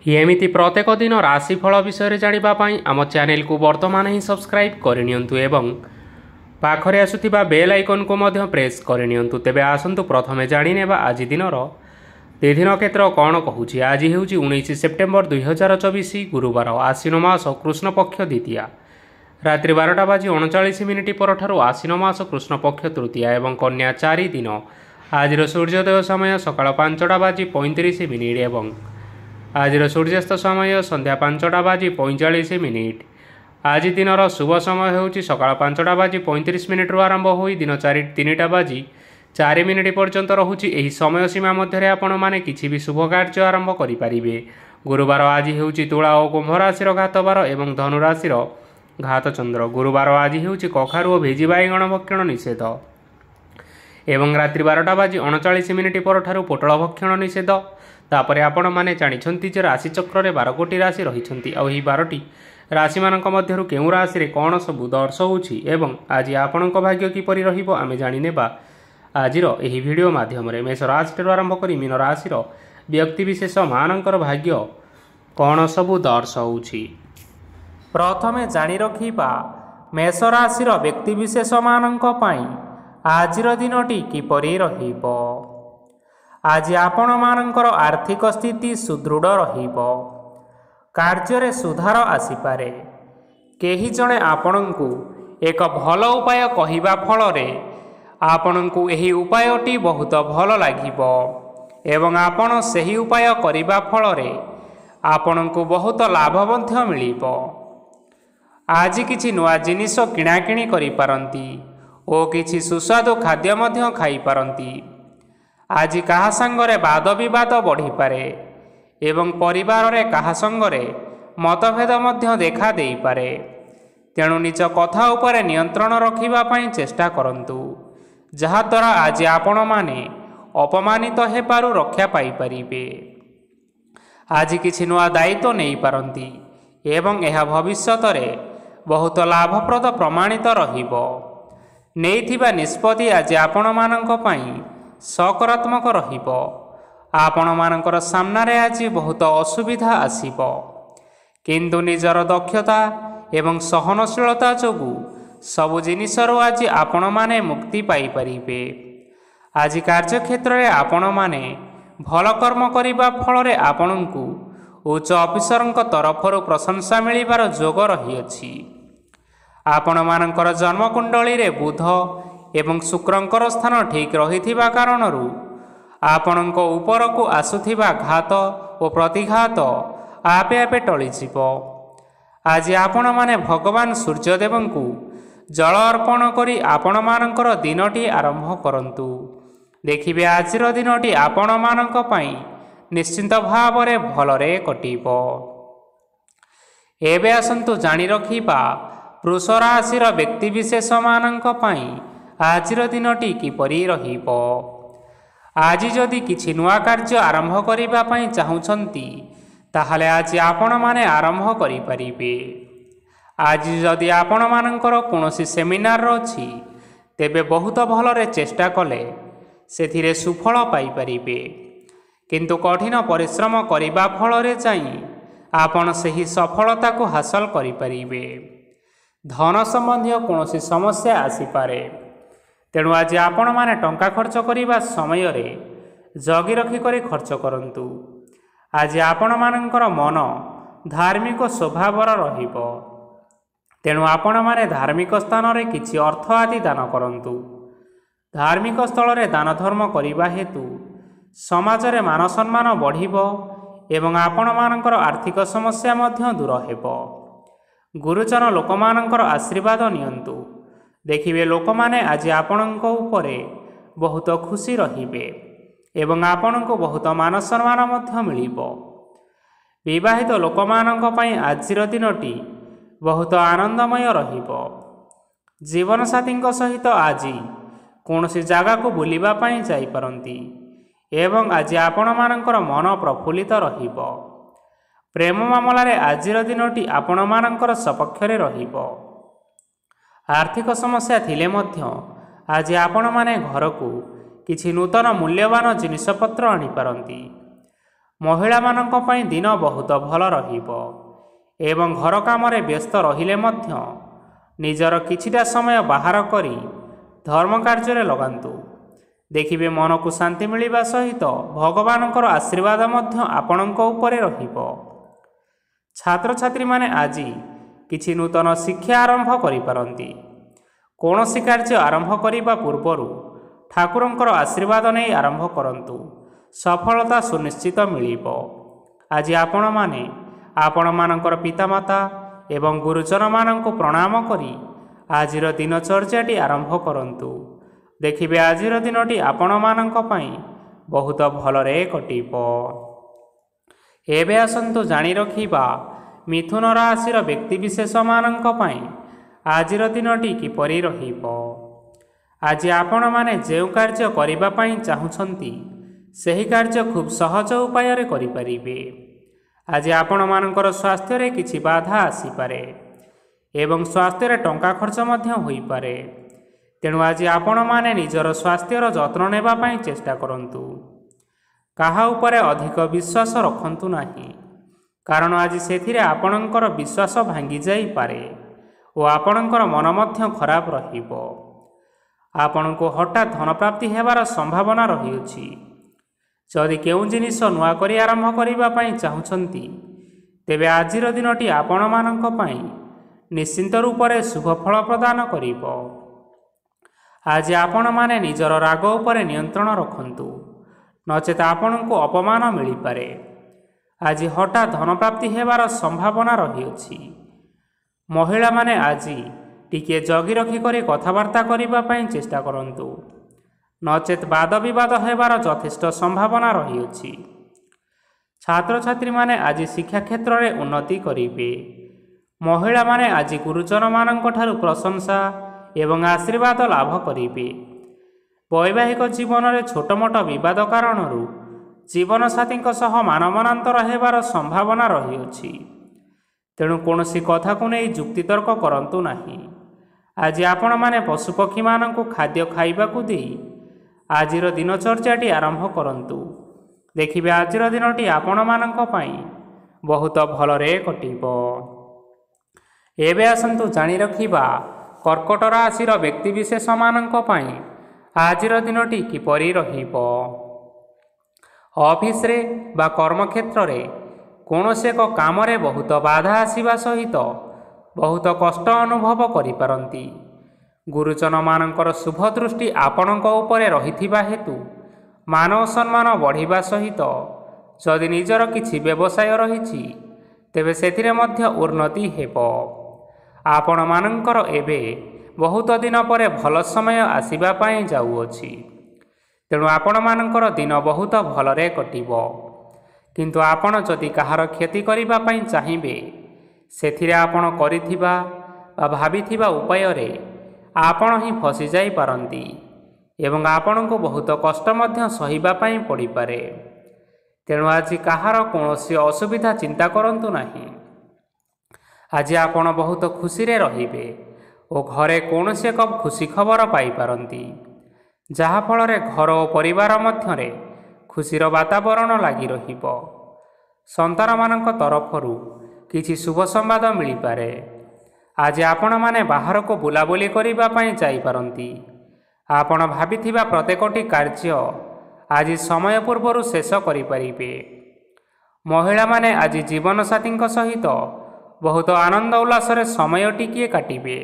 एमिति प्रत्येक दिन राशिफल विषय जानापी आम चैनल को वर्तमान ही सब्सक्राइब करनियंतु एवं पाखरे आसुथिबा बेल आइकन को मध्य प्रेस करनियंतु। तेबे आसंतु प्रथमे जानिनेबा आज दिनर तिथि नक्षत्र कौन कहूछि। आज हेउछि 19 सेप्टेम्बर 2024 गुरुवार, आश्विन मास कृष्ण पक्ष द्वितीया, रात्रि 12:39 परठारु आश्विन मास कृष्ण पक्ष तृतीया एवं कन्या 4 दिन। आज सूर्योदय समय सकाळ 5:35 एवं आज सूर्यास्त समय संध्या 5:45। आज दिनर शुभ समय होउछि सकाळ 5:35 आरंभ होई दिन 3:04 पर्यंत रहुछि। एही समय सीमा मध्य आपण माने किछि भी शुभ कार्य आरंभ करि परिबे। गुरुवार आज हेउछि तुला और कुंभ राशि घात बार एवं धनु राशि घात चंद्र। गुरुवार आज हेउछि कखारु और भेजी बाइगण भक्षण निषेध एवं रात्रि 12:39 परठारु पोटल भक्षण निषेध। तापरे आपण माने जानिछंती जे राशि चक्र रे 12 राशि रहिछंती आ एही 12 राशि मानक मध्यरु केउ राशि रे कोन सब दर्शौछि एवं आज आपणक भाग्य किपरि रहिबो आमे जानिनेबा आजिर एही वीडियो माध्यम रे। मेष राशि आरंभ करी मीन राशि व्यक्ति विशेष मानकर भाग्य कोन सब दर्शौछि। प्रथमे जानि रखिबा मेष राशि व्यक्ति विशेष मानक पई आजिर दिनटी किपरि रहिबो। आज आपण मानकर आर्थिक स्थिति सुदृढ़ रहिबो, कार्य सुधार आसीपारे। केही जणे आपणंकु एक भल उपाय कहिबा फलरे आपणंकु एही उपायटी बहुत भल लागिबो एवं आपण सही उपाय करिबा फलरे आपणंकु बहुत लाभ मध्य मिलिबो। आज किछि नुआ जिनिस किणाकिणी करि पारंती ओ किछि सुस्वादु खाद्य मध्य खाई पारंती। आज कहा संगरे वाद विवाद बढ़ी पारे एवं परिवार रे कहा संगरे मतभेद मध्य देखा देई पारे। तेणु निज कथा उपरे नियंत्रण रखिबा पई चेष्टा करंतु, जहा द्वारा आज आपण माने अपमानित हेपारु रक्षा पाई परिबे। आज किछि नुआ दायित्व नहीं पारंती एवं यह भविष्यत रे बहुत लाभप्रद प्रमाणित रहिबो। नेइथिबा निष्पत्ति आज आपण मानक पई सकारात्मक रहिबो। आपण मानकर सामने आज बहुत असुविधा आसीबो, किंतु निजर दक्षता एवं सहनशीलता जोगु सबु जिनिसरु आज आपण माने मुक्ति पाई परिबे। आज कार्यक्षेत्र रे आपण माने भल कर्म करिबा फलरे आपणंकु उच्च अफिसरंक तरफरु प्रशंसा मिलिबार जोग रहिअछि। आपण मानकर जन्मकुंडली रे बुध एवं शुक्रंकर स्थान ठीक रहिथिबा कारणरू आपणंक उपरकू आसुथिबा घात और प्रतिघात आपे आपे टळिजिबो। आज आपण माने भगवान सूर्यदेवंकु जल अर्पण करी आपण मानकर दिनटी आरंभ करंतु। देखिबे आजिर दिनटी आपण मानक पई निश्चिंत भावरे भलरे कटिबो। एबे आसंतु जानि रखिबा वृष राशि व्यक्ति विशेष मानक पई आजिर दिनटी किपरि रहिबो। आज जदि किछि नुआ कार्य आरंभ करिबा पई चाहुछंती ताहाले आज आपण माने आरंभ करि परिबे। आज जदि आपण मानकर कोनोसी सेमिनार अछि तेबे बहुत भलरे चेष्टा कले सेथिरे सुफल पाई परिबे, किंतु कठिन परिश्रम करिबा फलरे चाहि आपण सही सफलता को हासिल करि परिबे। धन संबंधी कोनोसी समस्या आसीपारे, तेणु आज आपण माने टंका खर्च करिबा समय रे जगी रखी करी खर्च करंतु। आज आपण मानकर मन धार्मिक स्वभावर रहिबो, तेणु आपण माने धार्मिक स्थान रे किछि अर्थ आदि दान करंतु। धार्मिक स्थल रे दान धर्म करिबा हेतु समाज रे मान सम्मान बढ़िबो एवं आपण मानकर आर्थिक समस्या मध्य दूर हेबो। गुरुजन लोक मानकर आशीर्वाद नियंतु। देखिबे लोक माने आज आपणक उपरे बहुत खुशी रहिबे एवं आपणक बहुत मान सम्मान मध्य मिलिबो। विवाहित लोक मानक पई आजिर दिनटी बहुत आनंदमय रहिबो। जीवन साथींक सहित आज कोनोसी जागा को बुलिबा पई जाई परंती एवं आज आपण मानकर मन प्रफुल्लित रहिबो। प्रेम मामला रे आजिर दिनटी आपण मानकर सपक्ष रे रहिबो। आर्थिक समस्या थिले मध्य आज आपण माने घर को किछि नूतन मूल्यवान जिनिसपत्र आनी पारंती। ମହିଳାମାନଙ୍କ ପାଇଁ ଦିନ ବହୁତ ଭଲ ରହିବ ଏବଂ ଘର କାମରେ ବ୍ୟସ୍ତ ରହିଲେ ମଧ୍ୟ ନିଜର କିଛିଟା ସମୟ ବାହାର କରି ଧର୍ମ କାର୍ଯ୍ୟରେ ଲଗାନ୍ତୁ। ଦେଖିବେ ମନକୁ ଶାନ୍ତି ମିଳିବା ସହିତ ଭଗବାନଙ୍କର ଆଶୀର୍ବାଦ ମଧ୍ୟ ଆପଣଙ୍କ ଉପରେ ରହିବ। ଛାତ୍ରଛାତ୍ରୀମାନେ ଆଜି କିଛି ନୂତନ ଶିକ୍ଷା ଆରମ୍ଭ କରିପାରନ୍ତି। କୌଣସି କାର୍ଯ୍ୟ ଆରମ୍ଭ କରିବା ପୂର୍ବରୁ ଠାକୁରଙ୍କର ଆଶୀର୍ବାଦ ନେଇ ଆରମ୍ଭ କରନ୍ତୁ। ସଫଳତା ସୁନିଶ୍ଚିତ ମିଳିବ। ଆଜି ଆପଣମାନେ ଆପଣମାନଙ୍କର ପିତାମାତା ଏବଂ ଗୁରୁଜନମାନଙ୍କୁ ପ୍ରଣାମ କରି ଆଜିର ଦିନଚର୍ଯ୍ୟାଟି ଆରମ୍ଭ କରନ୍ତୁ। ଦେଖିବେ ଆଜିର ଦିନଟି ଆପଣମାନଙ୍କ ପାଇଁ ବହୁତ ଭଲରେ କଟିବ। ଏବେ ଆସନ୍ତୁ ଜାଣି ରଖିବା ମିଥୁନ ରାଶିର ବ୍ୟକ୍ତିବିଶେଷମାନଙ୍କ ପାଇଁ ଆଜିର ଦିନଟି କିପରି ରହିବ। ଆଜି ଆପଣମାନେ ଯେଉଁ କାର୍ଯ୍ୟ କରିବା ପାଇଁ ଚାହୁଁଛନ୍ତି ସେହି କାର୍ଯ୍ୟ ଖୁବ୍ ସହଜ ଉପାୟରେ କରିପାରିବେ। ଆଜି ଆପଣମାନଙ୍କର ସ୍ୱାସ୍ଥ୍ୟରେ କିଛି ବାଧା ଆସିପାରେ ଏବଂ ସ୍ୱାସ୍ଥ୍ୟରେ ଟଙ୍କା ଖର୍ଚ୍ଚ ମଧ୍ୟ ହୋଇପାରେ। ତେଣୁ ଆଜି ଆପଣମାନେ ନିଜର ସ୍ୱାସ୍ଥ୍ୟର ଯତ୍ନ ନେବା ପାଇଁ ଚେଷ୍ଟା କରନ୍ତୁ। କାହା ଉପରେ ଅଧିକ ବିଶ୍ୱାସ ରଖନ୍ତୁ ନାହିଁ, କାରଣ ଆଜି ସେଥିରେ ଆପଣଙ୍କର ବିଶ୍ୱାସ ଭାଙ୍ଗି ଯାଇପାରେ ଓ ଆପଣଙ୍କର ମନ ମଧ୍ୟ ଖରାପ ରହିବ। ଆପଣଙ୍କୁ ହଠାତ୍ ଧନପ୍ରାପ୍ତି ହେବାର ସମ୍ଭାବନା ରହିଅଛି। ଯଦି କେଉଁ ଜିନିଷ ନୂଆ କରି ଆରମ୍ଭ କରିବା ପାଇଁ ଚାହୁଁଛନ୍ତି ତେବେ ଆଜିର ଦିନଟି ଆପଣମାନଙ୍କ ପାଇଁ ନିଶ୍ଚିନ୍ତ ରୂପରେ ଶୁଭ ଫଳ ପ୍ରଦାନ କରିବ। ଆଜି ଆପଣମାନେ ନିଜର ରାଗ ଉପରେ ନିୟନ୍ତ୍ରଣ ରଖନ୍ତୁ, ନଚେତ୍ ଆପଣଙ୍କୁ ଅପମାନ ମିଳିପାରେ। ଆଜି ହଠାତ୍ ଧନପ୍ରାପ୍ତି ହେବାର ସମ୍ଭାବନା ରହିଅଛି। ମହିଳାମାନେ ଆଜି ଟିକିଏ ଜଗି ରଖି କରି କଥାବାର୍ତ୍ତା କରିବା ପାଇଁ ଚେଷ୍ଟା କରନ୍ତୁ, ନଚେତ୍ ବାଦ ବିବାଦ ହେବାର ଯଥେଷ୍ଟ ସମ୍ଭାବନା ରହିଅଛି। ଛାତ୍ରଛାତ୍ରୀମାନେ ଆଜି ଶିକ୍ଷା କ୍ଷେତ୍ରରେ ଉନ୍ନତି କରିବେ। ମହିଳାମାନେ ଆଜି ଗୁରୁଜନମାନଙ୍କ ଠାରୁ ପ୍ରଶଂସା ଏବଂ ଆଶୀର୍ବାଦ ଲାଭ କରିବେ। ବୈବାହିକ ଜୀବନରେ ଛୋଟମୋଟ ବିବାଦ କାରଣରୁ ଜୀବନସାଥୀଙ୍କ ସହ ମାନମନାନ୍ତର ହେବାର ସମ୍ଭାବନା ରହିଅଛି। ତେଣୁ କୌଣସି କଥାକୁ ନେଇ ଯୁକ୍ତିତର୍କ କରନ୍ତୁ ନାହିଁ। ଆଜି ଆପଣମାନେ ପଶୁପକ୍ଷୀମାନଙ୍କୁ ଖାଦ୍ୟ ଖାଇବାକୁ ଦେଇ ଆଜିର ଦିନଚର୍ଯ୍ୟାଟି ଆରମ୍ଭ କରନ୍ତୁ। ଦେଖିବେ ଆଜିର ଦିନଟି ଆପଣମାନଙ୍କ ପାଇଁ ବହୁତ ଭଲରେ କଟିବ। ଏବେ ଆସନ୍ତୁ ଜାଣି ରଖିବା କର୍କଟ ରାଶିର ବ୍ୟକ୍ତିବିଶେଷମାନଙ୍କ ପାଇଁ ଆଜିର ଦିନଟି କିପରି ରହିବ। ଅଫିସରେ ବା କର୍ମକ୍ଷେତ୍ରରେ କୌଣସି ଏକ କାମରେ ବହୁତ ବାଧା ଆସିବା ସହିତ ବହୁତ କଷ୍ଟ ଅନୁଭବ କରିପାରନ୍ତି। ଗୁରୁଜନମାନଙ୍କର ଶୁଭ ଦୃଷ୍ଟି ଆପଣଙ୍କ ଉପରେ ରହିଥିବା ହେତୁ ମାନ ଓ ସମ୍ମାନ ବଢ଼ିବା ସହିତ ଯଦି ନିଜର କିଛି ବ୍ୟବସାୟ ରହିଛି ତେବେ ସେଥିରେ ମଧ୍ୟ ଉନ୍ନତି ହେବ। ଆପଣମାନଙ୍କର ଏବେ ବହୁତ ଦିନ ପରେ ଭଲ ସମୟ ଆସିବା ପାଇଁ ଯାଉଅଛି। ତେଣୁ ଆପଣମାନଙ୍କର ଦିନ ବହୁତ ଭଲରେ କଟିବ। କିନ୍ତୁ ଆପଣ ଯଦି କାହାର କ୍ଷତି କରିବା ପାଇଁ ଚାହିଁବେ ସେଥିରେ ଆପଣ କରିଥିବା ବା ଭାବିଥିବା ଉପାୟରେ ଆପଣ ହିଁ ଫସିଯାଇପାରନ୍ତି ଏବଂ ଆପଣଙ୍କୁ ବହୁତ କଷ୍ଟ ମଧ୍ୟ ସହିବା ପାଇଁ ପଡ଼ିପାରେ। ତେଣୁ ଆଜି କାହାର କୌଣସି ଅସୁବିଧା ଚିନ୍ତା କରନ୍ତୁ ନାହିଁ। ଆଜି ଆପଣ ବହୁତ ଖୁସିରେ ରହିବେ ଓ ଘରେ କୌଣସି ଏକ ଖୁସି ଖବର ପାଇପାରନ୍ତି, ଯାହାଫଳରେ ଘର ଓ ପରିବାର ମଧ୍ୟରେ ଖୁସିର ବାତାବରଣ ଲାଗି ରହିବ। ସନ୍ତାନମାନଙ୍କ ତରଫରୁ କିଛି ଶୁଭ ସମ୍ବାଦ ମିଳିପାରେ। ଆଜି ଆପଣମାନେ ବାହାରକୁ ବୁଲାବୁଲି କରିବା ପାଇଁ ଯାଇପାରନ୍ତି। ଆପଣ ଭାବିଥିବା ପ୍ରତ୍ୟେକଟି କାର୍ଯ୍ୟ ଆଜି ସମୟ ପୂର୍ବରୁ ଶେଷ କରିପାରିବେ। ମହିଳାମାନେ ଆଜି ଜୀବନସାଥୀଙ୍କ ସହିତ ବହୁତ ଆନନ୍ଦ ଉଲ୍ଲାସରେ ସମୟ ଟିକିଏ କାଟିବେ।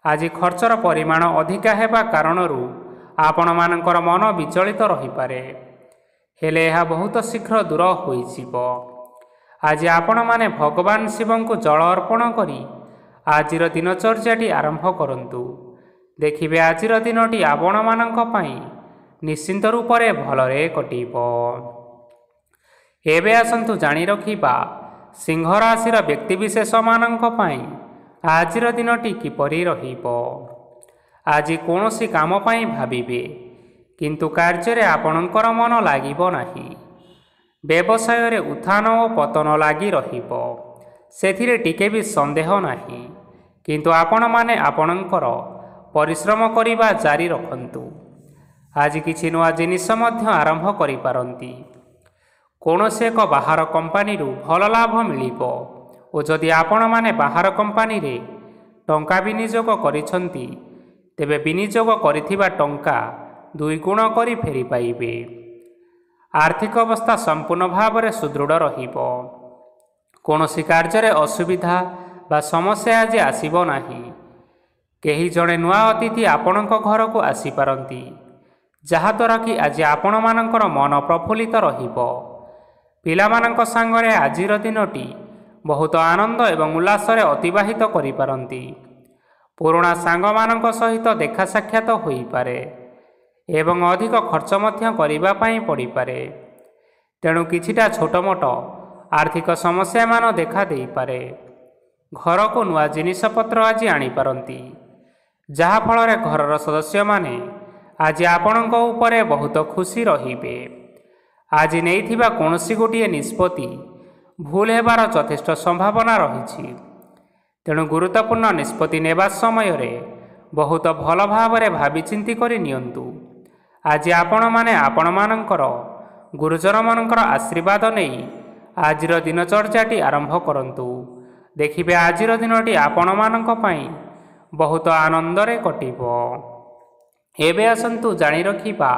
ଆଜି ଖର୍ଚ୍ଚର ପରିମାଣ ଅଧିକା ହେବା କାରଣରୁ ଆପଣମାନଙ୍କର ମନ ବିଚଳିତ ରହିପାରେ, ହେଲେ ଏହା ବହୁତ ଶୀଘ୍ର ଦୂର ହୋଇଯିବ। ଆଜି ଆପଣମାନେ ଭଗବାନ ଶିବଙ୍କୁ ଜଳ ଅର୍ପଣ କରି ଆଜିର ଦିନଚର୍ଯ୍ୟାଟି ଆରମ୍ଭ କରନ୍ତୁ। ଦେଖିବେ ଆଜିର ଦିନଟି ଆପଣମାନଙ୍କ ପାଇଁ ନିଶ୍ଚିନ୍ତ ରୂପରେ ଭଲରେ କଟିବ। ଏବେ ଆସନ୍ତୁ ଜାଣି ରଖିବା ସିଂହ ରାଶିର ବ୍ୟକ୍ତିବିଶେଷମାନଙ୍କ ପାଇଁ ଆଜିର ଦିନଟି କିପରି ରହିବ। ଆଜି କୌଣସି କାମ ପାଇଁ ଭାବିବେ, କିନ୍ତୁ କାର୍ଯ୍ୟରେ ଆପଣଙ୍କର ମନ ଲାଗିବ ନାହିଁ। ବ୍ୟବସାୟରେ ଉତ୍ଥାନ ଓ ପତନ ଲାଗି ରହିବ, ସେଥିରେ ଟିକେ ବି ସନ୍ଦେହ ନାହିଁ। କିନ୍ତୁ ଆପଣମାନେ ଆପଣଙ୍କର ପରିଶ୍ରମ କରିବା ଜାରି ରଖନ୍ତୁ। ଆଜି କିଛି ନୂଆ ଜିନିଷ ମଧ୍ୟ ଆରମ୍ଭ କରିପାରନ୍ତି। କୌଣସି ଏକ ବାହାର କମ୍ପାନୀରୁ ଭଲ ଲାଭ ମିଳିବ ଓ ଯଦି ଆପଣମାନେ ବାହାର କମ୍ପାନୀରେ ଟଙ୍କା ବିନିଯୋଗ କରିଛନ୍ତି ତେବେ ବିନିଯୋଗ କରିଥିବା ଟଙ୍କା 2 ଗୁଣ କରି ଫେରି ପାଇବେ। ଆର୍ଥିକ ଅବସ୍ଥା ସମ୍ପୂର୍ଣ୍ଣ ଭାବରେ ସୁଦୃଢ଼ ରହିବ। କୌଣସି କାର୍ଯ୍ୟରେ ଅସୁବିଧା ବା ସମସ୍ୟା ଆଜି ଆସିବ ନାହିଁ। କେହି ଜଣେ ନୂଆ ଅତିଥି ଆପଣଙ୍କ ଘରକୁ ଆସିପାରନ୍ତି, ଯାହାଦ୍ୱାରା କି ଆଜି ଆପଣମାନଙ୍କର ମନ ପ୍ରଫୁଲ୍ଲିତ ରହିବ। ପିଲାମାନଙ୍କ ସାଙ୍ଗରେ ଆଜିର ଦିନଟି ବହୁତ ଆନନ୍ଦ ଏବଂ ଉଲ୍ଲାସରେ ଅତିବାହିତ କରିପାରନ୍ତି। ପୁରୁଣା ସାଙ୍ଗମାନଙ୍କ ସହିତ ଦେଖା ସାକ୍ଷାତ ହୋଇପାରେ ଏବଂ ଅଧିକ ଖର୍ଚ୍ଚ ମଧ୍ୟ କରିବା ପାଇଁ ପଡ଼ିପାରେ। ତେଣୁ କିଛିଟା ଛୋଟମୋଟ ଆର୍ଥିକ ସମସ୍ୟାମାନ ଦେଖା ଦେଇପାରେ। ଘରକୁ ନୂଆ ଜିନିଷପତ୍ର ଆଜି ଆଣିପାରନ୍ତି, ଯାହାଫଳରେ ଘରର ସଦସ୍ୟମାନେ ଆଜି ଆପଣଙ୍କ ଉପରେ ବହୁତ ଖୁସି ରହିବେ। ଆଜି ନେଇଥିବା କୌଣସି ଗୋଟିଏ ନିଷ୍ପତ୍ତି ଭୁଲ ହେବାର ଯଥେଷ୍ଟ ସମ୍ଭାବନା ରହିଛି। ତେଣୁ ଗୁରୁତ୍ୱପୂର୍ଣ୍ଣ ନିଷ୍ପତ୍ତି ନେବା ସମୟରେ ବହୁତ ଭଲ ଭାବରେ ଭାବିଚିନ୍ତି କରି ନିଅନ୍ତୁ। ଆଜି ଆପଣମାନେ ଆପଣମାନଙ୍କର ଗୁରୁଜନମାନଙ୍କର ଆଶୀର୍ବାଦ ନେଇ ଆଜିର ଦିନଚର୍ଯ୍ୟାଟି ଆରମ୍ଭ କରନ୍ତୁ। ଦେଖିବେ ଆଜିର ଦିନଟି ଆପଣମାନଙ୍କ ପାଇଁ ବହୁତ ଆନନ୍ଦରେ କଟିବ। ଏବେ ଆସନ୍ତୁ ଜାଣି ରଖିବା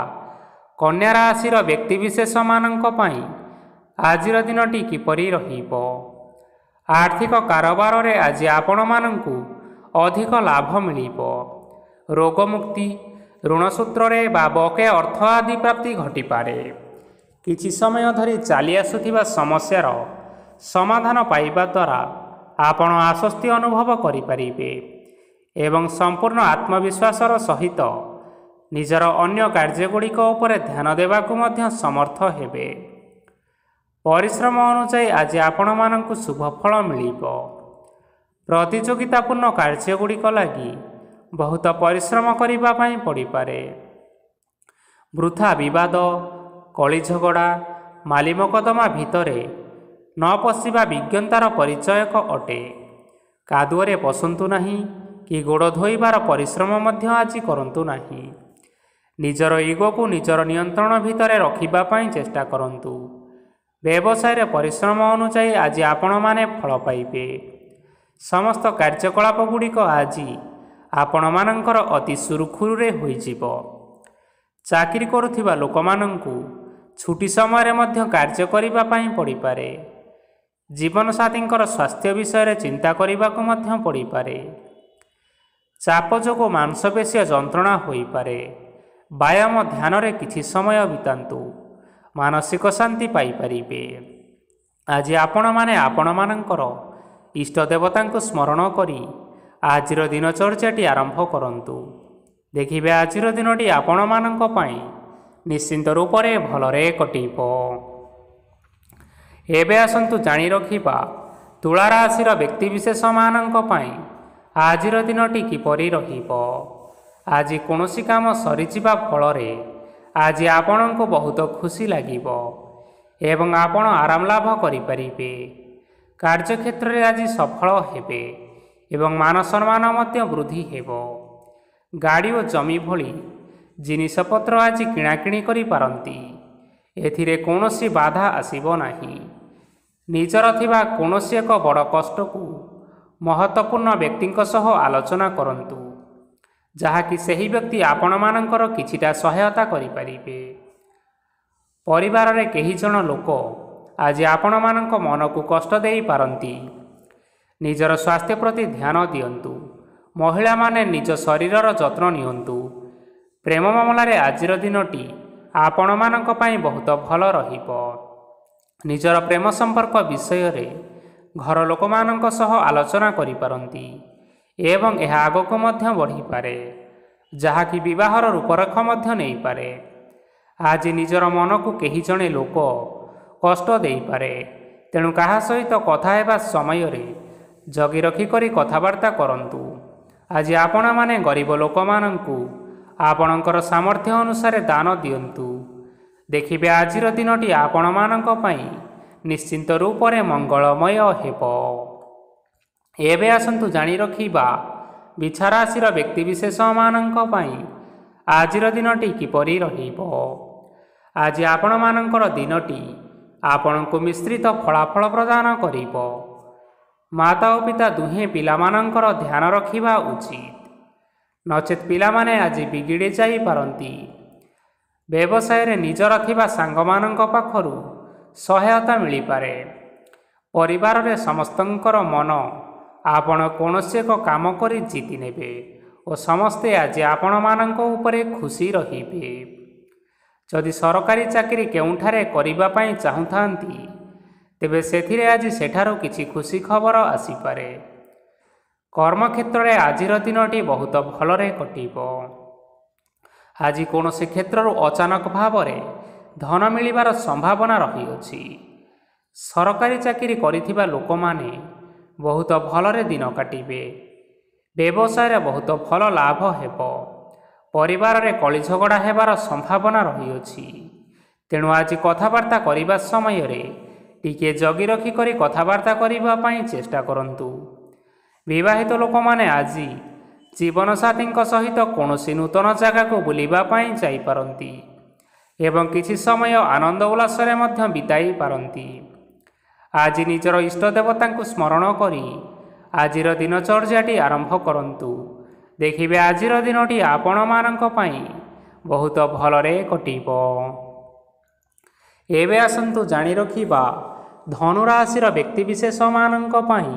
କନ୍ୟା ରାଶିର ବ୍ୟକ୍ତିବିଶେଷମାନଙ୍କ ପାଇଁ ଆଜିର ଦିନଟି କିପରି ରହିବ। ଆର୍ଥିକ କାରବାରରେ ଆଜି ଆପଣମାନଙ୍କୁ ଅଧିକ ଲାଭ ମିଳିବ। ରୋଗମୁକ୍ତି, ଋଣ ସୂତ୍ରରେ ବା ବକେୟା ଅର୍ଥ ଆଦି ପ୍ରାପ୍ତି ଘଟିପାରେ। କିଛି ସମୟ ଧରି ଚାଲି ଆସୁଥିବା ସମସ୍ୟାର ସମାଧାନ ପାଇବା ଦ୍ୱାରା ଆପଣ ଆଶ୍ୱସ୍ତି ଅନୁଭବ କରିପାରିବେ ଏବଂ ସମ୍ପୂର୍ଣ୍ଣ ଆତ୍ମବିଶ୍ୱାସର ସହିତ ନିଜର ଅନ୍ୟ କାର୍ଯ୍ୟଗୁଡ଼ିକ ଉପରେ ଧ୍ୟାନ ଦେବାକୁ ମଧ୍ୟ ସମର୍ଥ ହେବେ। ପରିଶ୍ରମ ଅନୁଯାୟୀ ଆଜି ଆପଣମାନଙ୍କୁ ଶୁଭଫଳ ମିଳିବ। ପ୍ରତିଯୋଗିତାପୂର୍ଣ୍ଣ କାର୍ଯ୍ୟଗୁଡ଼ିକ ଲାଗି ବହୁତ ପରିଶ୍ରମ କରିବା ପାଇଁ ପଡ଼ିପାରେ। ବୃଥା ବିବାଦ, କଳିଝଗଡ଼ା, ମାଲିମକଦ୍ଦମା ଭିତରେ ନ ପଶିବା ବିଜ୍ଞତାର ପରିଚୟକ ଅଟେ। କାଦୁଅରେ ପଶନ୍ତୁ ନାହିଁ କି ଗୋଡ଼ ଧୋଇବାର ପରିଶ୍ରମ ମଧ୍ୟ ଆଜି କରନ୍ତୁ ନାହିଁ। ନିଜର ଇଗୋକୁ ନିଜର ନିୟନ୍ତ୍ରଣ ଭିତରେ ରଖିବା ପାଇଁ ଚେଷ୍ଟା କରନ୍ତୁ। ବ୍ୟବସାୟରେ ପରିଶ୍ରମ ଅନୁଯାୟୀ ଆଜି ଆପଣମାନେ ଫଳ ପାଇବେ। ସମସ୍ତ କାର୍ଯ୍ୟକଳାପଗୁଡ଼ିକ ଆଜି ଆପଣମାନଙ୍କର ଅତି ସୁରୁଖୁରୁରେ ହୋଇଯିବ। ଚାକିରି କରୁଥିବା ଲୋକମାନଙ୍କୁ ଛୁଟି ସମୟରେ ମଧ୍ୟ କାର୍ଯ୍ୟ କରିବା ପାଇଁ ପଡ଼ିପାରେ। ଜୀବନସାଥୀଙ୍କର ସ୍ୱାସ୍ଥ୍ୟ ବିଷୟରେ ଚିନ୍ତା କରିବାକୁ ମଧ୍ୟ ପଡ଼ିପାରେ। ଚାପ ଯୋଗୁଁ ମାଂସପେଶୀୟ ଯନ୍ତ୍ରଣା ହୋଇପାରେ। ବ୍ୟାୟାମ ଧ୍ୟାନରେ କିଛି ସମୟ ବିତାନ୍ତୁ, ମାନସିକ ଶାନ୍ତି ପାଇପାରିବେ। ଆଜି ଆପଣମାନେ ଆପଣମାନଙ୍କର ଇଷ୍ଟ ଦେବତାଙ୍କୁ ସ୍ମରଣ କରି ଆଜିର ଦିନଚର୍ଯ୍ୟାଟି ଆରମ୍ଭ କରନ୍ତୁ। ଦେଖିବେ ଆଜିର ଦିନଟି ଆପଣମାନଙ୍କ ପାଇଁ ନିଶ୍ଚିନ୍ତ ରୂପରେ ଭଲରେ କଟିବ। ଏବେ ଆସନ୍ତୁ ଜାଣି ରଖିବା ତୁଳା ରାଶିର ବ୍ୟକ୍ତିବିଶେଷମାନଙ୍କ ପାଇଁ ଆଜିର ଦିନଟି କିପରି ରହିବ। ଆଜି କୌଣସି କାମ ସରିଯିବା ଫଳରେ ଆଜି ଆପଣଙ୍କୁ ବହୁତ ଖୁସି ଲାଗିବ ଏବଂ ଆପଣ ଆରାମ ଲାଭ କରିପାରିବେ। କାର୍ଯ୍ୟକ୍ଷେତ୍ରରେ ଆଜି ସଫଳ ହେବେ ଏବଂ ମାନ ସମ୍ମାନ ମଧ୍ୟ ବୃଦ୍ଧି ହେବ। ଗାଡ଼ି ଓ ଜମି ଭଳି ଜିନିଷପତ୍ର ଆଜି କିଣାକିଣି କରିପାରନ୍ତି। ଏଥିରେ କୌଣସି ବାଧା ଆସିବ ନାହିଁ। ନିଜର ଥିବା କୌଣସି ଏକ ବଡ଼ କଷ୍ଟକୁ ମହତ୍ତ୍ୱପୂର୍ଣ୍ଣ ବ୍ୟକ୍ତିଙ୍କ ସହ ଆଲୋଚନା କରନ୍ତୁ, ଯାହାକି ସେହି ବ୍ୟକ୍ତି ଆପଣମାନଙ୍କର କିଛିଟା ସହାୟତା କରିପାରିବେ। ପରିବାରରେ କେହି ଜଣ ଲୋକ ଆଜି ଆପଣମାନଙ୍କ ମନକୁ କଷ୍ଟ ଦେଇପାରନ୍ତି। ନିଜର ସ୍ୱାସ୍ଥ୍ୟ ପ୍ରତି ଧ୍ୟାନ ଦିଅନ୍ତୁ। ମହିଳାମାନେ ନିଜ ଶରୀରର ଯତ୍ନ ନିଅନ୍ତୁ। ପ୍ରେମ ମାମଲାରେ ଆଜିର ଦିନଟି ଆପଣମାନଙ୍କ ପାଇଁ ବହୁତ ଭଲ ରହିବ। ନିଜର ପ୍ରେମ ସମ୍ପର୍କ ବିଷୟରେ ଘର ଲୋକମାନଙ୍କ ସହ ଆଲୋଚନା କରିପାରନ୍ତି ଏବଂ ଏହା ଆଗକୁ ମଧ୍ୟ ବଢ଼ିପାରେ, ଯାହାକି ବିବାହର ରୂପରେଖ ମଧ୍ୟ ନେଇପାରେ। ଆଜି ନିଜର ମନକୁ କେହି ଜଣେ ଲୋକ କଷ୍ଟ ଦେଇପାରେ, ତେଣୁ କାହା ସହିତ କଥା ହେବା ସମୟରେ ଜଗି ରଖିକରି କଥାବାର୍ତ୍ତା କରନ୍ତୁ। ଆଜି ଆପଣମାନେ ଗରିବ ଲୋକମାନଙ୍କୁ ଆପଣଙ୍କର ସାମର୍ଥ୍ୟ ଅନୁସାରେ ଦାନ ଦିଅନ୍ତୁ। ଦେଖିବେ ଆଜିର ଦିନଟି ଆପଣମାନଙ୍କ ପାଇଁ ନିଶ୍ଚିନ୍ତ ରୂପରେ ମଙ୍ଗଳମୟ ହେବ। ଏବେ ଆସନ୍ତୁ ଜାଣି ରଖିବା ବିଛା ରାଶିର ବ୍ୟକ୍ତିବିଶେଷମାନଙ୍କ ପାଇଁ ଆଜିର ଦିନଟି କିପରି ରହିବ। ଆଜି ଆପଣମାନଙ୍କର ଦିନଟି ଆପଣଙ୍କୁ ମିଶ୍ରିତ ଫଳାଫଳ ପ୍ରଦାନ କରିବ। ମାତା ଓ ପିତା ଦୁହେଁ ପିଲାମାନଙ୍କର ଧ୍ୟାନ ରଖିବା ଉଚିତ, ନଚେତ୍ ପିଲାମାନେ ଆଜି ବିଗିଡ଼ି ଯାଇପାରନ୍ତି। ବ୍ୟବସାୟରେ ନିଜର ଥିବା ସାଙ୍ଗମାନଙ୍କ ପାଖରୁ ସହାୟତା ମିଳିପାରେ। ପରିବାରରେ ସମସ୍ତଙ୍କର ମନ ଆପଣ କୌଣସି ଏକ କାମ କରି ଜିତି ନେବେ ଓ ସମସ୍ତେ ଆଜି ଆପଣମାନଙ୍କ ଉପରେ ଖୁସି ରହିବେ। ଯଦି ସରକାରୀ ଚାକିରି କେଉଁଠାରେ କରିବା ପାଇଁ ଚାହୁଁଥାନ୍ତି, ତେବେ ସେଥିରେ ଆଜି ସେଠାରୁ କିଛି ଖୁସି ଖବର ଆସିପାରେ। କର୍ମକ୍ଷେତ୍ରରେ ଆଜିର ଦିନଟି ବହୁତ ଭଲରେ କଟିବ। ଆଜି କୌଣସି କ୍ଷେତ୍ରରୁ ଅଚାନକ ଭାବରେ ଧନ ମିଳିବାର ସମ୍ଭାବନା ରହିଅଛି। ସରକାରୀ ଚାକିରି କରିଥିବା ଲୋକମାନେ ବହୁତ ଭଲରେ ଦିନ କାଟିବେ। ବ୍ୟବସାୟରେ ବହୁତ ଭଲ ଲାଭ ହେବ। ପରିବାରରେ କଳି ଝଗଡ଼ା ହେବାର ସମ୍ଭାବନା ରହିଅଛି। ତେଣୁ ଆଜି କଥାବାର୍ତ୍ତା କରିବା ସମୟରେ ଟିକିଏ ଜଗି ରଖି କରି କଥାବାର୍ତ୍ତା କରିବା ପାଇଁ ଚେଷ୍ଟା କରନ୍ତୁ। ବିବାହିତ ଲୋକମାନେ ଆଜି ଜୀବନସାଥୀଙ୍କ ସହିତ କୌଣସି ନୂତନ ଜାଗାକୁ ବୁଲିବା ପାଇଁ ଯାଇପାରନ୍ତି ଏବଂ କିଛି ସମୟ ଆନନ୍ଦ ଉଲ୍ଲାସରେ ମଧ୍ୟ ବିତାଇ ପାରନ୍ତି। ଆଜି ନିଜର ଇଷ୍ଟ ଦେବତାଙ୍କୁ ସ୍ମରଣ କରି ଆଜିର ଦିନଚର୍ଯ୍ୟାଟି ଆରମ୍ଭ କରନ୍ତୁ। ଦେଖିବେ ଆଜିର ଦିନଟି ଆପଣମାନଙ୍କ ପାଇଁ ବହୁତ ଭଲରେ କଟିବ। ଏବେ ଆସନ୍ତୁ ଜାଣି ରଖିବା ଧନୁରାଶିର ବ୍ୟକ୍ତିବିଶେଷମାନଙ୍କ ପାଇଁ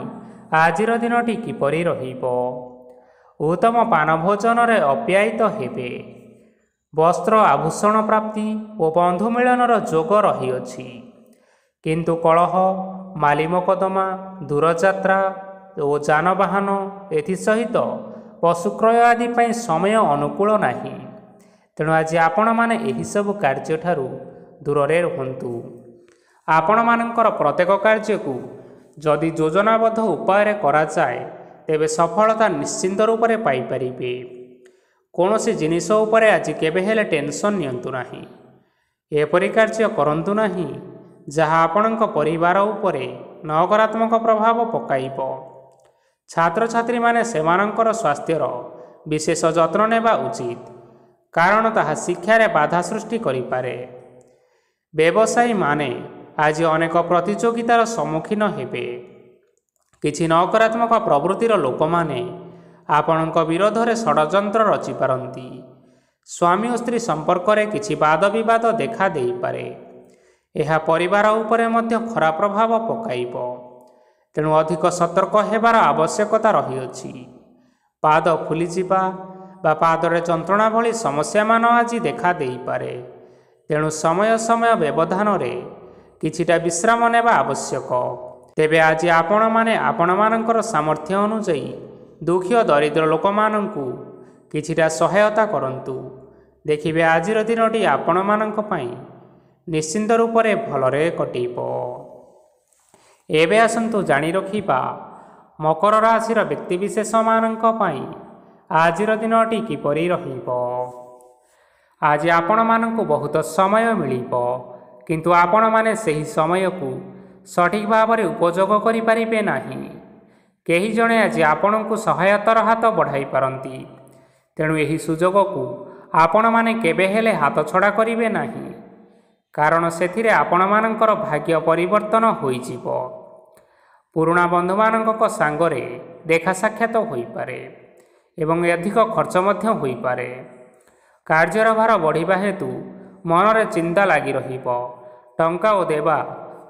ଆଜିର ଦିନଟି କିପରି ରହିବ। ଉତ୍ତମ ପାନ ଭୋଜନରେ ଅପ୍ୟାୟିତ ହେବେ। ବସ୍ତ୍ର ଆଭୂଷଣ ପ୍ରାପ୍ତି ଓ ବନ୍ଧୁ ମିଳନର ଯୋଗ ରହିଅଛି। କିନ୍ତୁ କଳହ, ମାଲି ମକଦ୍ଦମା, ଦୂରଯାତ୍ରା ଓ ଯାନବାହନ ଏଥିସହିତ ପଶୁକ୍ରୟ ଆଦି ପାଇଁ ସମୟ ଅନୁକୂଳ ନାହିଁ। ତେଣୁ ଆଜି ଆପଣମାନେ ଏହିସବୁ କାର୍ଯ୍ୟଠାରୁ ଦୂରରେ ରୁହନ୍ତୁ। ଆପଣମାନଙ୍କର ପ୍ରତ୍ୟେକ କାର୍ଯ୍ୟକୁ ଯଦି ଯୋଜନାବଦ୍ଧ ଉପାୟରେ କରାଯାଏ, ତେବେ ସଫଳତା ନିଶ୍ଚିନ୍ତ ରୂପରେ ପାଇପାରିବେ। କୌଣସି ଜିନିଷ ଉପରେ ଆଜି କେବେ ହେଲେ ଟେନସନ୍ ନିଅନ୍ତୁ ନାହିଁ। ଏପରି କାର୍ଯ୍ୟ କରନ୍ତୁ ନାହିଁ ଯାହା ଆପଣଙ୍କ ପରିବାର ଉପରେ ନକାରାତ୍ମକ ପ୍ରଭାବ ପକାଇବ। ଛାତ୍ରଛାତ୍ରୀମାନେ ସେମାନଙ୍କର ସ୍ୱାସ୍ଥ୍ୟର ବିଶେଷ ଯତ୍ନ ନେବା ଉଚିତ, କାରଣ ତାହା ଶିକ୍ଷାରେ ବାଧା ସୃଷ୍ଟି କରିପାରେ। ବ୍ୟବସାୟୀମାନେ ଆଜି ଅନେକ ପ୍ରତିଯୋଗିତାର ସମ୍ମୁଖୀନ ହେବେ। କିଛି ନକାରାତ୍ମକ ପ୍ରବୃତ୍ତିର ଲୋକମାନେ ଆପଣଙ୍କ ବିରୋଧରେ ଷଡ଼ଯନ୍ତ୍ର ରଚିପାରନ୍ତି। ସ୍ୱାମୀ ଓ ସ୍ତ୍ରୀ ସମ୍ପର୍କରେ କିଛି ବାଦବିବାଦ ଦେଖା ଦେଇପାରେ। ଏହା ପରିବାର ଉପରେ ମଧ୍ୟ ଖରାପ ପ୍ରଭାବ ପକାଇବ। ତେଣୁ ଅଧିକ ସତର୍କ ହେବାର ଆବଶ୍ୟକତା ରହିଅଛି। ପାଦ ଫୁଲିଯିବା ବା ପାଦରେ ଯନ୍ତ୍ରଣା ଭଳି ସମସ୍ୟାମାନ ଆଜି ଦେଖା ଦେଇପାରେ। ତେଣୁ ସମୟ ସମୟ ବ୍ୟବଧାନରେ କିଛିଟା ବିଶ୍ରାମ ନେବା ଆବଶ୍ୟକ। ତେବେ ଆଜି ଆପଣମାନେ ଆପଣମାନଙ୍କର ସାମର୍ଥ୍ୟ ଅନୁଯାୟୀ ଦୁଃଖୀ ଓ ଦରିଦ୍ର ଲୋକମାନଙ୍କୁ କିଛିଟା ସହାୟତା କରନ୍ତୁ। ଦେଖିବେ ଆଜିର ଦିନଟି ଆପଣମାନଙ୍କ ପାଇଁ ନିଶ୍ଚିନ୍ତ ରୂପରେ ଭଲରେ କଟିବ। ଏବେ ଆସନ୍ତୁ ଜାଣି ରଖିବା ମକର ରାଶିର ବ୍ୟକ୍ତିବିଶେଷମାନଙ୍କ ପାଇଁ ଆଜିର ଦିନଟି କିପରି ରହିବ। ଆଜି ଆପଣମାନଙ୍କୁ ବହୁତ ସମୟ ମିଳିବ, କିନ୍ତୁ ଆପଣମାନେ ସେହି ସମୟକୁ ସଠିକ୍ ଭାବରେ ଉପଯୋଗ କରିପାରିବେ ନାହିଁ। କେହି ଜଣେ ଆଜି ଆପଣଙ୍କୁ ସହାୟତାର ହାତ ବଢ଼ାଇ ପାରନ୍ତି। ତେଣୁ ଏହି ସୁଯୋଗକୁ ଆପଣମାନେ କେବେ ହେଲେ ହାତଛଡ଼ା କରିବେ ନାହିଁ, କାରଣ ସେଥିରେ ଆପଣମାନଙ୍କର ଭାଗ୍ୟ ପରିବର୍ତ୍ତନ ହୋଇଯିବ। ପୁରୁଣା ବନ୍ଧୁମାନଙ୍କ ସାଙ୍ଗରେ ଦେଖା ସାକ୍ଷାତ ହୋଇପାରେ ଏବଂ ଅଧିକ ଖର୍ଚ୍ଚ ମଧ୍ୟ ହୋଇପାରେ। କାର୍ଯ୍ୟର ଭାର ବଢ଼ିବା ହେତୁ ମନରେ ଚିନ୍ତା ଲାଗି ରହିବ। ଟଙ୍କା ଦେବା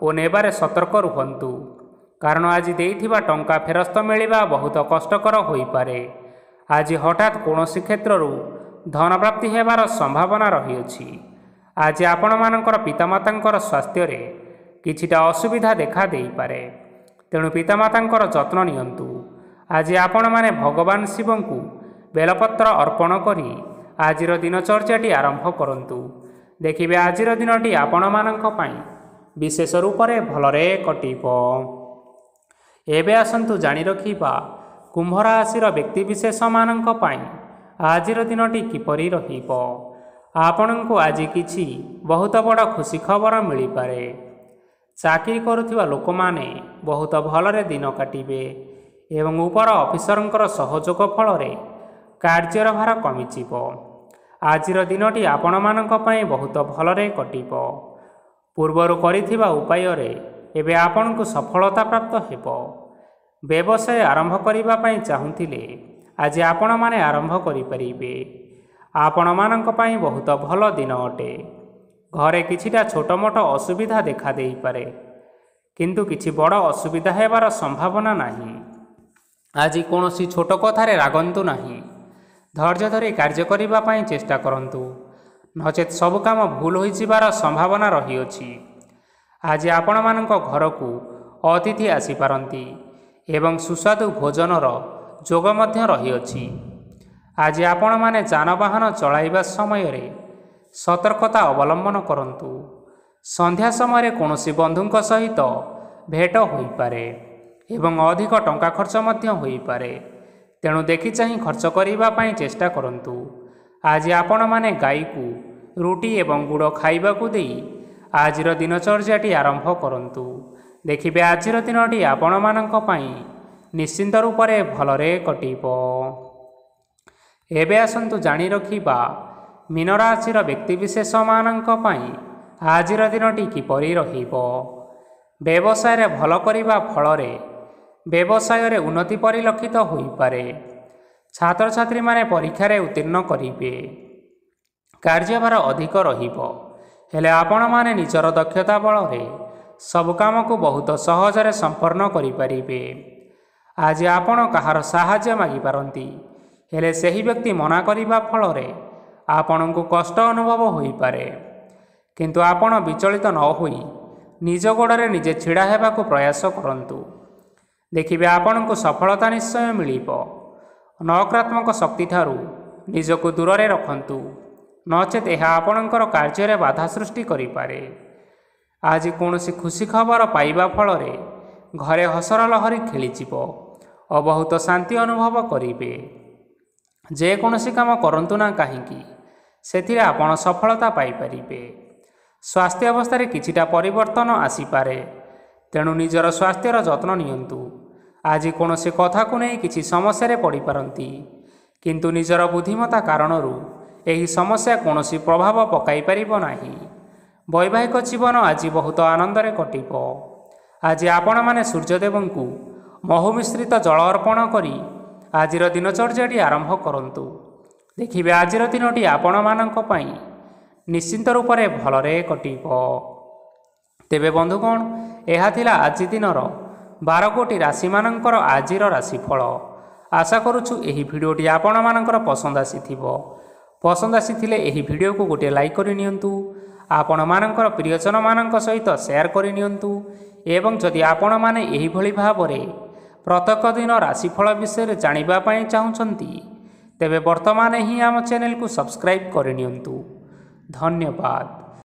ଓ ନେବାରେ ସତର୍କ ରୁହନ୍ତୁ, କାରଣ ଆଜି ଦେଇଥିବା ଟଙ୍କା ଫେରସ୍ତ ମିଳିବା ବହୁତ କଷ୍ଟକର ହୋଇପାରେ। ଆଜି ହଠାତ୍ କୌଣସି କ୍ଷେତ୍ରରୁ ଧନପ୍ରାପ୍ତି ହେବାର ସମ୍ଭାବନା ରହିଅଛି। ଆଜି ଆପଣମାନଙ୍କର ପିତାମାତାଙ୍କର ସ୍ୱାସ୍ଥ୍ୟରେ କିଛିଟା ଅସୁବିଧା ଦେଖା ଦେଇପାରେ। ତେଣୁ ପିତାମାତାଙ୍କର ଯତ୍ନ ନିଅନ୍ତୁ। ଆଜି ଆପଣମାନେ ଭଗବାନ ଶିବଙ୍କୁ ବେଲପତ୍ର ଅର୍ପଣ କରି ଆଜିର ଦିନଚର୍ଯ୍ୟାଟି ଆରମ୍ଭ କରନ୍ତୁ। ଦେଖିବେ ଆଜିର ଦିନଟି ଆପଣମାନଙ୍କ ପାଇଁ ବିଶେଷ ରୂପରେ ଭଲରେ କଟିବ। ଏବେ ଆସନ୍ତୁ ଜାଣି ରଖିବା କୁମ୍ଭ ରାଶିର ବ୍ୟକ୍ତିବିଶେଷମାନଙ୍କ ପାଇଁ ଆଜିର ଦିନଟି କିପରି ରହିବ। ଆପଣଙ୍କୁ ଆଜି କିଛି ବହୁତ ବଡ଼ ଖୁସି ଖବର ମିଳିପାରେ। ଚାକିରି କରୁଥିବା ଲୋକମାନେ ବହୁତ ଭଲରେ ଦିନ କାଟିବେ ଏବଂ ଉପର ଅଫିସରଙ୍କର ସହଯୋଗ ଫଳରେ କାର୍ଯ୍ୟର ଭାର କମିଯିବ। ଆଜିର ଦିନଟି ଆପଣମାନଙ୍କ ପାଇଁ ବହୁତ ଭଲରେ କଟିବ। ପୂର୍ବରୁ କରିଥିବା ଉପାୟରେ ଏବେ ଆପଣଙ୍କୁ ସଫଳତା ପ୍ରାପ୍ତ ହେବ। ବ୍ୟବସାୟ ଆରମ୍ଭ କରିବା ପାଇଁ ଚାହୁଁଥିଲେ ଆଜି ଆପଣମାନେ ଆରମ୍ଭ କରିପାରିବେ। ଆପଣମାନଙ୍କ ପାଇଁ ବହୁତ ଭଲ ଦିନ ଅଟେ। ଘରେ କିଛିଟା ଛୋଟମୋଟ ଅସୁବିଧା ଦେଖାଦେଇପାରେ, କିନ୍ତୁ କିଛି ବଡ଼ ଅସୁବିଧା ହେବାର ସମ୍ଭାବନା ନାହିଁ। ଆଜି କୌଣସି ଛୋଟ କଥାରେ ରାଗନ୍ତୁ ନାହିଁ। ଧୈର୍ଯ୍ୟ ଧରି କାର୍ଯ୍ୟ କରିବା ପାଇଁ ଚେଷ୍ଟା କରନ୍ତୁ, ନଚେତ୍ ସବୁ କାମ ଭୁଲ ହୋଇଯିବାର ସମ୍ଭାବନା ରହିଅଛି। ଆଜି ଆପଣମାନଙ୍କ ଘରକୁ ଅତିଥି ଆସିପାରନ୍ତି ଏବଂ ସୁସ୍ୱାଦୁ ଭୋଜନର ଯୋଗ ମଧ୍ୟ ରହିଅଛି। ଆଜି ଆପଣମାନେ ଯାନବାହନ ଚଳାଇବା ସମୟରେ ସତର୍କତା ଅବଲମ୍ବନ କରନ୍ତୁ। ସନ୍ଧ୍ୟା ସମୟରେ କୌଣସି ବନ୍ଧୁଙ୍କ ସହିତ ଭେଟ ହୋଇପାରେ ଏବଂ ଅଧିକ ଟଙ୍କା ଖର୍ଚ୍ଚ ମଧ୍ୟ ହୋଇପାରେ, ତେଣୁ ଦେଖିଚାହିଁ ଖର୍ଚ୍ଚ କରିବା ପାଇଁ ଚେଷ୍ଟା କରନ୍ତୁ। ଆଜି ଆପଣମାନେ ଗାଈକୁ ରୁଟି ଏବଂ ଗୁଡ଼ ଖାଇବାକୁ ଦେଇ ଆଜିର ଦିନଚର୍ଯ୍ୟାଟି ଆରମ୍ଭ କରନ୍ତୁ। ଦେଖିବେ ଆଜିର ଦିନଟି ଆପଣମାନଙ୍କ ପାଇଁ ନିଶ୍ଚିନ୍ତ ରୂପରେ ଭଲରେ କଟିବ। ଏବେ ଆସନ୍ତୁ ଜାଣି ରଖିବା ମୀନ ରାଶିର ବ୍ୟକ୍ତିବିଶେଷମାନଙ୍କ ପାଇଁ ଆଜିର ଦିନଟି କିପରି ରହିବ। ବ୍ୟବସାୟରେ ଭଲ କରିବା ଫଳରେ ବ୍ୟବସାୟରେ ଉନ୍ନତି ପରିଲକ୍ଷିତ ହୋଇପାରେ। ଛାତ୍ରଛାତ୍ରୀମାନେ ପରୀକ୍ଷାରେ ଉତ୍ତୀର୍ଣ୍ଣ କରିବେ। କାର୍ଯ୍ୟଭାର ଅଧିକ ରହିବ, ହେଲେ ଆପଣମାନେ ନିଜର ଦକ୍ଷତା ବଳରେ ସବୁ କାମକୁ ବହୁତ ସହଜରେ ସମ୍ପନ୍ନ କରିପାରିବେ। ଆଜି ଆପଣ କାହାର ସାହାଯ୍ୟ ମାଗିପାରନ୍ତି, ହେଲେ ସେହି ବ୍ୟକ୍ତି ମନା କରିବା ଫଳରେ ଆପଣଙ୍କୁ କଷ୍ଟ ଅନୁଭବ ହୋଇପାରେ। କିନ୍ତୁ ଆପଣ ବିଚଳିତ ନ ହୋଇ ନିଜ ଗୋଡ଼ରେ ନିଜେ ଛିଡ଼ା ହେବାକୁ ପ୍ରୟାସ କରନ୍ତୁ। ଦେଖିବେ ଆପଣଙ୍କୁ ସଫଳତା ନିଶ୍ଚୟ ମିଳିବ। ନକାରାତ୍ମକ ଶକ୍ତିଠାରୁ ନିଜକୁ ଦୂରରେ ରଖନ୍ତୁ, ନଚେତ୍ ଏହା ଆପଣଙ୍କର କାର୍ଯ୍ୟରେ ବାଧା ସୃଷ୍ଟି କରିପାରେ। ଆଜି କୌଣସି ଖୁସି ଖବର ପାଇବା ଫଳରେ ଘରେ ହସର ଲହରୀ ଖେଳିଯିବ ଓ ବହୁତ ଶାନ୍ତି ଅନୁଭବ କରିବେ। ଯେକୌଣସି କାମ କରନ୍ତୁ ନା କାହିଁକି, ସେଥିରେ ଆପଣ ସଫଳତା ପାଇପାରିବେ। ସ୍ୱାସ୍ଥ୍ୟ ଅବସ୍ଥାରେ କିଛିଟା ପରିବର୍ତ୍ତନ ଆସିପାରେ, ତେଣୁ ନିଜର ସ୍ୱାସ୍ଥ୍ୟର ଯତ୍ନ ନିଅନ୍ତୁ। ଆଜି କୌଣସି କଥାକୁ ନେଇ କିଛି ସମସ୍ୟାରେ ପଡ଼ିପାରନ୍ତି, କିନ୍ତୁ ନିଜର ବୁଦ୍ଧିମତ୍ତା କାରଣରୁ ଏହି ସମସ୍ୟା କୌଣସି ପ୍ରଭାବ ପକାଇପାରିବ ନାହିଁ। ବୈବାହିକ ଜୀବନ ଆଜି ବହୁତ ଆନନ୍ଦରେ କଟିବ। ଆଜି ଆପଣମାନେ ସୂର୍ଯ୍ୟଦେବଙ୍କୁ ମହୁ ମିଶ୍ରିତ ଜଳ ଅର୍ପଣ କରି ଆଜିର ଦିନଚର୍ଯ୍ୟାଟି ଆରମ୍ଭ କରନ୍ତୁ। ଦେଖିବେ ଆଜିର ଦିନଟି ଆପଣମାନଙ୍କ ପାଇଁ ନିଶ୍ଚିନ୍ତ ରୂପରେ ଭଲରେ କଟିବ। ତେବେ ବନ୍ଧୁଗଣ, ଏହା ଥିଲା ଆଜି ଦିନର 12 ଗୋଟି ରାଶିମାନଙ୍କର ଆଜିର ରାଶିଫଳ। ଆଶା କରୁଛୁ ଏହି ଭିଡ଼ିଓଟି ଆପଣମାନଙ୍କର ପସନ୍ଦ ଆସିଥିବ। ପସନ୍ଦ ଆସିଥିଲେ ଏହି ଭିଡ଼ିଓକୁ ଗୋଟିଏ ଲାଇକ୍ କରିନିଅନ୍ତୁ। ଆପଣମାନଙ୍କର ପ୍ରିୟଜନମାନଙ୍କ ସହିତ ସେୟାର କରିନିଅନ୍ତୁ ଏବଂ ଯଦି ଆପଣମାନେ ଏହିଭଳି ଭାବରେ ପ୍ରତ୍ୟେକ ଦିନ ରାଶିଫଳ ବିଷୟରେ ଜାଣିବା ପାଇଁ ଚାହୁଁଛନ୍ତି, ତେବେ ବର୍ତ୍ତମାନ ହିଁ ଆମ ଚ୍ୟାନେଲକୁ ସବସ୍କ୍ରାଇବ୍ କରିନିଅନ୍ତୁ। ଧନ୍ୟବାଦ।